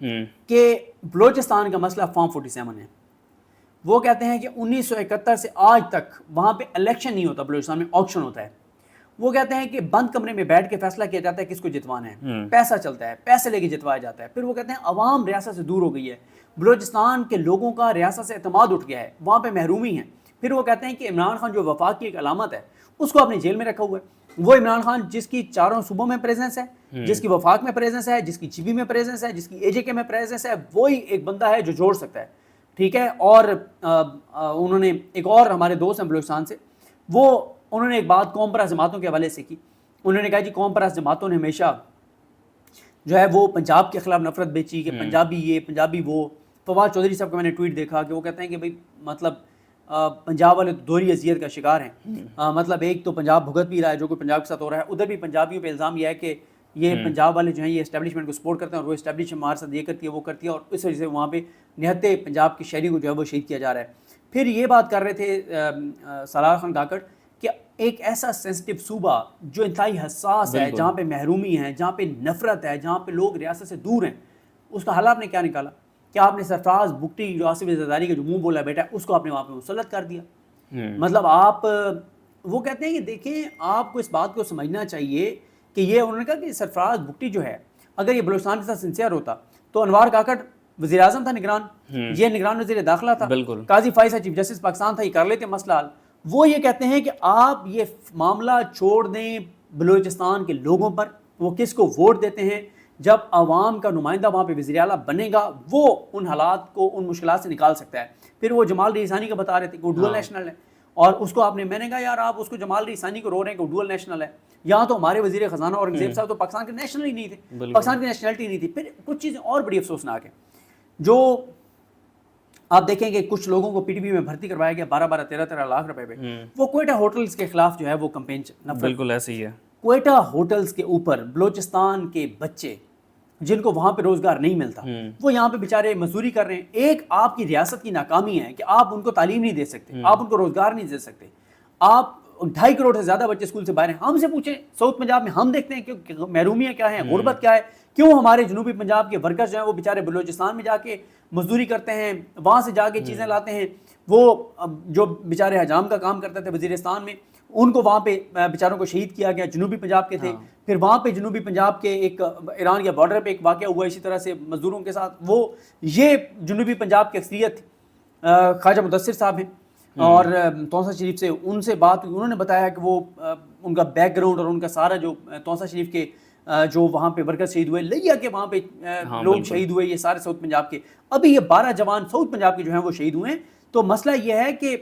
کہ بلوچستان کا مسئلہ فارم 47 ہے. وہ کہتے ہیں کہ 1971 سے آج تک وہاں پہ الیکشن نہیں ہوتا، بلوچستان میں آکشن ہوتا ہے. وہ کہتے ہیں کہ بند کمرے میں بیٹھ کے فیصلہ کیا جاتا ہے کس کو جتوانا ہے، پیسہ چلتا ہے، پیسے لے کے جتوایا جاتا ہے. پھر وہ کہتے ہیں عوام ریاست سے دور ہو گئی ہے، بلوچستان کے لوگوں کا ریاست سے اعتماد اٹھ گیا ہے، وہاں پہ محرومی ہے. پھر وہ کہتے ہیں کہ عمران خان جو وفاق کی ایک علامت ہے اس کو اپنے جیل میں رکھا ہوا ہے. وہ عمران خان جس کی چاروں صوبوں میں پریزنس ہے، جس کی وفاق میں پریزنس ہے، جس کی جی بی میں پریزنس ہے، جس کی اے جے کے میں پریزنس ہے، وہی ایک بندہ ہے جو جوڑ سکتا ہے. ٹھیک ہے. اور انہوں نے ایک اور ہمارے دوست ہیں بلوچستان سے، وہ انہوں نے ایک بات قوم پرست جماعتوں کے حوالے سے کی. انہوں نے کہا جی قوم پرست جماعتوں نے ہمیشہ جو ہے وہ پنجاب کے خلاف نفرت بیچی کہ پنجابی یہ پنجابی وہ. فواد چودھری صاحب کا میں نے ٹویٹ دیکھا کہ وہ کہتے ہیں کہ بھائی مطلب پنجاب والے دوہری اذیت کا شکار ہیں. مطلب ایک تو پنجاب بھگت بھی رہا ہے جو کہ پنجاب کے ساتھ ہو رہا ہے، ادھر بھی پنجابیوں پہ الزام یہ ہے کہ یہ پنجاب والے جو ہیں یہ اسٹیبلشمنٹ کو سپورٹ کرتے ہیں اور وہ اسٹیبلشمنٹ ہمارے ساتھ یہ کرتی ہے وہ کرتی ہے، اور اس وجہ سے وہاں پہ نہتے پنجاب کے شہری کو جو ہے وہ شہید کیا جا رہا ہے. پھر یہ بات کر رہے تھے سالار خان کاکڑ کہ ایک ایسا سینسٹیو صوبہ جو انتہائی حساس ہے، جہاں پہ محرومی ہے، جہاں پہ نفرت ہے، جہاں پہ لوگ ریاست سے دور ہیں، اس کا حل آپ نے کیا نکالا؟ کہ آپ نے سرفراز بگٹی جو آصف زرداری کا جو منہ بولا بیٹا اس کو آپ نے وہاں پہ مسلط کر دیا. مطلب آپ وہ کہتے ہیں کہ دیکھیں آپ کو اس بات کو سمجھنا چاہیے کہ یہ انہوں نے کہا کہ سرفراز بگٹی جو ہے اگر یہ بلوچستان کے ساتھ سنسیئر ہوتا تو انوار کاکڑ وزیر اعظم تھا نگران، یہ نگران وزیر داخلہ تھا، قاضی فائز صاحب چیف جسٹس پاکستان تھا، یہ کر لیتے مسئلہ حل. وہ یہ کہتے ہیں کہ آپ یہ معاملہ چھوڑ دیں بلوچستان کے لوگوں پر، وہ کس کو ووٹ دیتے ہیں. جب عوام کا نمائندہ وہاں پہ وزیر اعلیٰ بنے گا وہ ان حالات کو ان مشکلات سے نکال سکتا ہے. پھر وہ جمال ریحسانی کا بتا رہے تھے کہ وہ ڈوئل نیشنل ہے، اور اس کو آپ نے میں نے کہا یار آپ اس کو جمال ریحسانی کو رو رہے ہیں کہ وہ ڈوئل نیشنل ہے. یہاں تو ہمارے وزیر خزانہ اورنگزیب صاحب تو پاکستان کے نیشنل ہی نہیں تھے، پاکستان کی نیشنلٹی نہیں تھی. پھر کچھ چیزیں اور بڑی افسوسناک ہیں جو آپ دیکھیں کہ کچھ لوگوں کو پی ٹی پی میں بھرتی کروایا گیا 12-13 لاکھ روپے پہ. وہ کوئٹہ ہوٹلز کے خلاف جو ہے وہ کمپین بالکل ایسے ہی ہے. کوئٹہ ہوٹلز کے اوپر بلوچستان کے بچے جن کو وہاں پہ روزگار نہیں ملتا وہ یہاں پہ بیچارے مزدوری کر رہے ہیں. ایک آپ کی ریاست کی ناکامی ہے کہ آپ ان کو تعلیم نہیں دے سکتے، آپ ان کو روزگار نہیں دے سکتے. آپ 2.5 کروڑ سے زیادہ بچے اسکول سے باہر ہیں. ہم سے پوچھیں ساؤتھ پنجاب میں ہم دیکھتے ہیں کہ محرومیاں کیا ہیں، غربت کیا ہے، کیوں ہمارے جنوبی پنجاب کے ورکرز جو ہیں وہ بیچارے بلوچستان میں جا کے مزدوری کرتے ہیں، وہاں سے جا کے چیزیں لاتے ہیں. وہ جو بیچارے حجام کا کام کرتے تھے وزیرستان میں ان کو وہاں پہ بیچاروں کو شہید کیا گیا، جنوبی پنجاب کے تھے. پھر وہاں پہ جنوبی پنجاب کے ایک ایران کے بارڈر پہ ایک واقعہ ہوا اسی طرح سے مزدوروں کے ساتھ. وہ یہ جنوبی پنجاب کی اکثریت خواجہ مدثر صاحب ہیں اور توسا شریف سے ان سے بات ہوئی، انہوں نے بتایا کہ وہ ان کا بیک گراؤنڈ اور ان کا سارا جو توسا شریف کے جو وہاں پہ ورکر شہید ہوئے، لیا کے وہاں پہ لوگ شہید ہوئے، یہ سارے ساؤتھ پنجاب کے. ابھی یہ 12 جوان ساؤتھ پنجاب کے جو ہیں وہ شہید ہوئے ہیں. تو مسئلہ یہ ہے کہ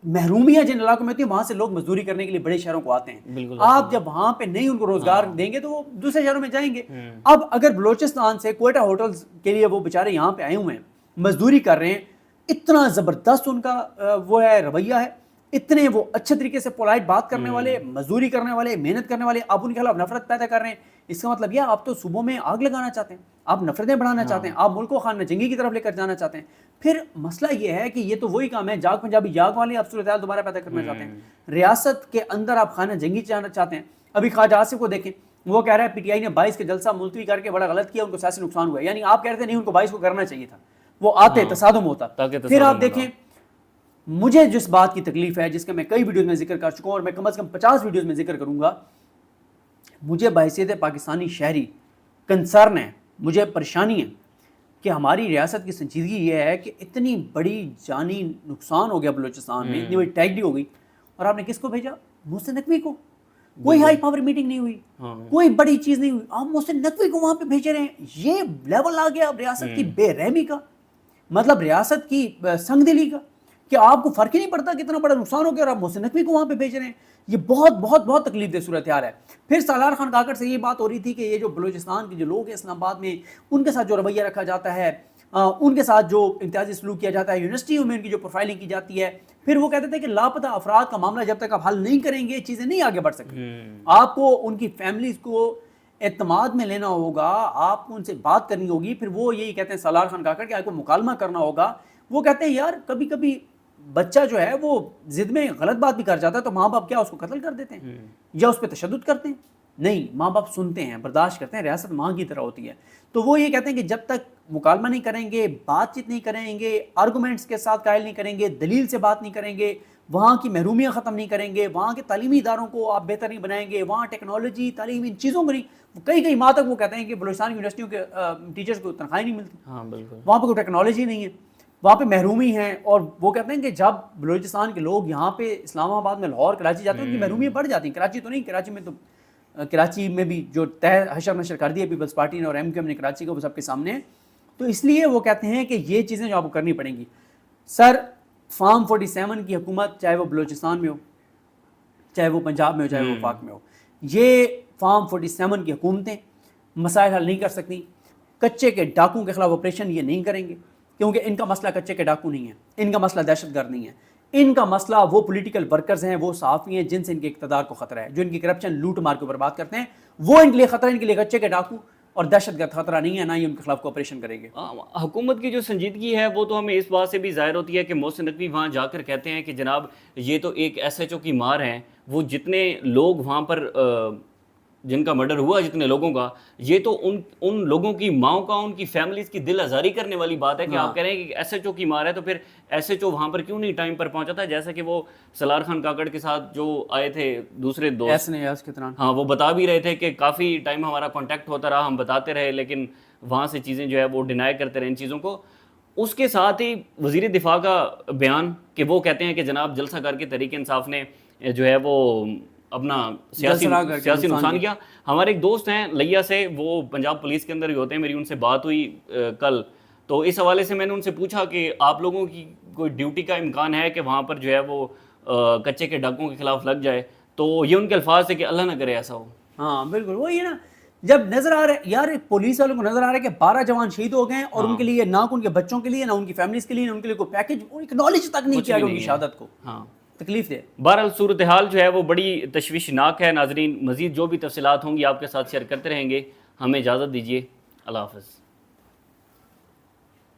محرومیاں جن علاقوں میں ہوتی ہیں وہاں سے لوگ مزدوری کرنے کے لیے بڑے شہروں کو آتے ہیں. آپ جب وہاں پہ نہیں ان کو روزگار دیں گے تو وہ دوسرے شہروں میں جائیں گے. اب اگر بلوچستان سے کوئٹہ ہوٹلز کے لیے وہ بیچارے یہاں پہ آئے ہوئے ہیں، مزدوری کر رہے ہیں، اتنا زبردست ان کا وہ ہے رویہ ہے، اتنے وہ اچھے طریقے سے پولائٹ بات کرنے والے، مزدوری کرنے والے، محنت کرنے والے، آپ ان کے خلاف نفرت پیدا کر رہے ہیں. اس کا مطلب یہ آپ تو صوبوں میں آگ لگانا چاہتے ہیں، آپ نفرتیں بڑھانا چاہتے ہیں، آپ ملک کو خانہ جنگی کی طرف لے کر جانا چاہتے ہیں. پھر مسئلہ یہ ہے کہ یہ تو وہی کام ہے جاگ پنجابی جاگ والے آپ صورتحال دوبارہ پیدا کرنا چاہتے ہیں. ریاست کے اندر آپ خانہ جنگی جانا چاہتے ہیں. ابھی خواجہ آصف کو دیکھیں، وہ کہہ رہا ہے پی ٹی آئی نے 22 کے جلسہ ملتوی کر کے بڑا غلط کیا، ان کو سیاسی نقصان ہوا ہے. یعنی آپ کہہ رہے تھے نہیں ان کو 22 کو کرنا چاہیے تھا، وہ آتے تصادم ہوتا. پھر آپ دیکھیں مجھے جس بات کی تکلیف ہے جس کا میں کئی ویڈیوز میں ذکر کر چکا ہوں اور میں کم از کم 50 ویڈیوز میں ذکر کروں گا، مجھے بحیثیت پاکستانی شہری کنسرن ہے، مجھے پریشانی ہے کہ ہماری ریاست کی سنجیدگی یہ ہے کہ اتنی بڑی جانی نقصان ہو گیا بلوچستان میں، اتنی بڑی ٹریجڈی ہو گئی، اور آپ نے کس کو بھیجا؟ محسن نقوی کو. کوئی ہائی پاور میٹنگ نہیں ہوئی، کوئی بڑی چیز نہیں ہوئی، آپ محسن نقوی کو وہاں پہ بھیج رہے ہیں. یہ لیول آ گیا اب ریاست کی بے رحمی کا، مطلب ریاست کی سنگ دلی کا، کہ آپ کو فرق ہی نہیں پڑتا کتنا بڑا نقصان ہو گیا اور آپ محسن نقوی کو وہاں پہ بھیج رہے ہیں. یہ بہت بہت بہت تکلیف دہ صورتحال ہے. پھر سالار خان کاکڑ سے یہ بات ہو رہی تھی کہ یہ جو بلوچستان کے جو لوگ ہیں اسلام آباد میں، ان کے ساتھ جو رویہ رکھا جاتا ہے، ان کے ساتھ جو امتیازی سلوک کیا جاتا ہے، یونیورسٹیوں میں ان کی جو پروفائلنگ کی جاتی ہے، پھر وہ کہتے تھے کہ لاپتہ افراد کا معاملہ جب تک آپ حل نہیں کریں گے چیزیں نہیں آگے بڑھ سکتی. آپ کو ان کی فیملیز کو اعتماد میں لینا ہوگا، آپ کو ان سے بات کرنی ہوگی. پھر وہ یہی کہتے ہیں سالار خان کاکڑ کہ آپ کو مکالمہ کرنا ہوگا. وہ کہتے ہیں یار کبھی کبھی بچہ جو ہے وہ ضد میں غلط بات بھی کر جاتا ہے تو ماں باپ کیا اس کو قتل کر دیتے ہیں یا اس پہ تشدد کرتے ہیں؟ نہیں، ماں باپ سنتے ہیں، برداشت کرتے ہیں، ریاست ماں کی طرح ہوتی ہے. تو وہ یہ کہتے ہیں کہ جب تک مکالمہ نہیں کریں گے، بات چیت نہیں کریں گے، آرگومنٹس کے ساتھ قائل نہیں کریں گے، دلیل سے بات نہیں کریں گے، وہاں کی محرومیاں ختم نہیں کریں گے، وہاں کے تعلیمی اداروں کو آپ بہتر نہیں بنائیں گے، وہاں ٹیکنالوجی، تعلیم، ان چیزوں کو نہیں، کئی ماہ تک وہ کہتے ہیں کہ بلوچستان یونیورسٹیوں کے ٹیچرز کو تنخواہیں نہیں ملتی. ہاں بالکل. وہاں پہ کوئی ٹیکنالوجی نہیں ہے، وہاں پہ محرومی ہیں. اور وہ کہتے ہیں کہ جب بلوچستان کے لوگ یہاں پہ اسلام آباد میں، لاہور، کراچی جاتے ہیں، ان کی محرومیاں بڑھ جاتی ہیں. کراچی تو نہیں، کراچی میں تو کراچی میں بھی جو طے حشر نشر کر دیا پیپلز پارٹی نے اور ایم کیو ایم نے کراچی کو، وہ سب کے سامنے ہے. تو اس لیے وہ کہتے ہیں کہ یہ چیزیں جو آپ کو کرنی پڑیں گی. سر، فارم 47 کی حکومت، چاہے وہ بلوچستان میں ہو، چاہے وہ پنجاب میں ہو، چاہے وہ وفاق میں ہو، یہ فارم 47 کی حکومتیں مسائل حل نہیں کر سکتی. کچے کے ڈاکوں کے خلاف آپریشن یہ نہیں کریں گے، کیونکہ ان کا مسئلہ کچے کے ڈاکو نہیں ہے، ان کا مسئلہ دہشت گرد نہیں ہے. ان کا مسئلہ وہ پولیٹیکل ورکرز ہیں، وہ صحافی ہیں جن سے ان کے اقتدار کو خطرہ ہے، جو ان کی کرپشن، لوٹ مار کے برباد کرتے ہیں. وہ ان کے لیے خطرہ، ان کے لیے کچے کے ڈاکو اور دہشت گرد خطرہ نہیں ہے، نہ ہی ان کے خلاف کوآپریشن کریں گے. حکومت کی جو سنجیدگی ہے وہ تو ہمیں اس بات سے بھی ظاہر ہوتی ہے کہ محسن نقوی وہاں جا کر کہتے ہیں کہ جناب یہ تو ایک ایس ایچ او کی مار ہیں، وہ جتنے لوگ وہاں پر جن کا مرڈر ہوا، جتنے لوگوں کا، یہ تو ان لوگوں کی ماؤں کا، ان کی فیملیز کی دل آزاری کرنے والی بات ہے کہ آپ کہہ رہے ہیں کہ ایس ایچ او کی مار ہے، تو پھر ایس ایچ او وہاں پر کیوں نہیں ٹائم پر پہنچا تھا؟ جیسا کہ وہ سلار خان کاکڑ کے ساتھ جو آئے تھے دوسرے دوست، ایس کے دوران، ہاں، وہ بتا بھی رہے تھے کہ کافی ٹائم ہمارا کانٹیکٹ ہوتا رہا، ہم بتاتے رہے، لیکن وہاں سے چیزیں جو ہے وہ ڈینائی کرتے رہے ان چیزوں کو. اس کے ساتھ ہی وزیر دفاع کا بیان کہ وہ کہتے ہیں کہ جناب جلسہ کر کے تحریک انصاف نے جو ہے وہ اپنا سیاسی نقصان کیا. ہمارے ایک دوست ہیں لیا سے، وہ پنجاب پولیس کے اندر ہی ہوتے ہیں، میری ان سے بات ہوئی کل، تو اس حوالے سے میں نے ان سے پوچھا کہ آپ لوگوں کی کوئی ڈیوٹی کا امکان ہے کہ وہاں پر جو ہے وہ کچے کے ڈاکوں کے خلاف لگ جائے؟ تو یہ ان کے الفاظ ہے کہ اللہ نہ کرے ایسا ہو. ہاں بالکل وہی ہے نا، جب نظر آ رہا ہے یار، پولیس والوں کو نظر آ رہا ہے کہ 12 جوان شہید ہو گئے ہیں، اور ان کے لیے نہ ان کے بچوں کے لیے، نہ ان کی فیملیز کے لیے، نہ ان کے لیے کوئی پیکج، اکنالج تک نہیں کیا گیا ان کی شہادت کو. ہاں تکلیف دے. بہرحال صورتحال جو ہے وہ بڑی تشویشناک ہے. ناظرین، مزید جو بھی تفصیلات ہوں گی آپ کے ساتھ شیئر کرتے رہیں گے. ہمیں اجازت دیجیے. اللہ حافظ.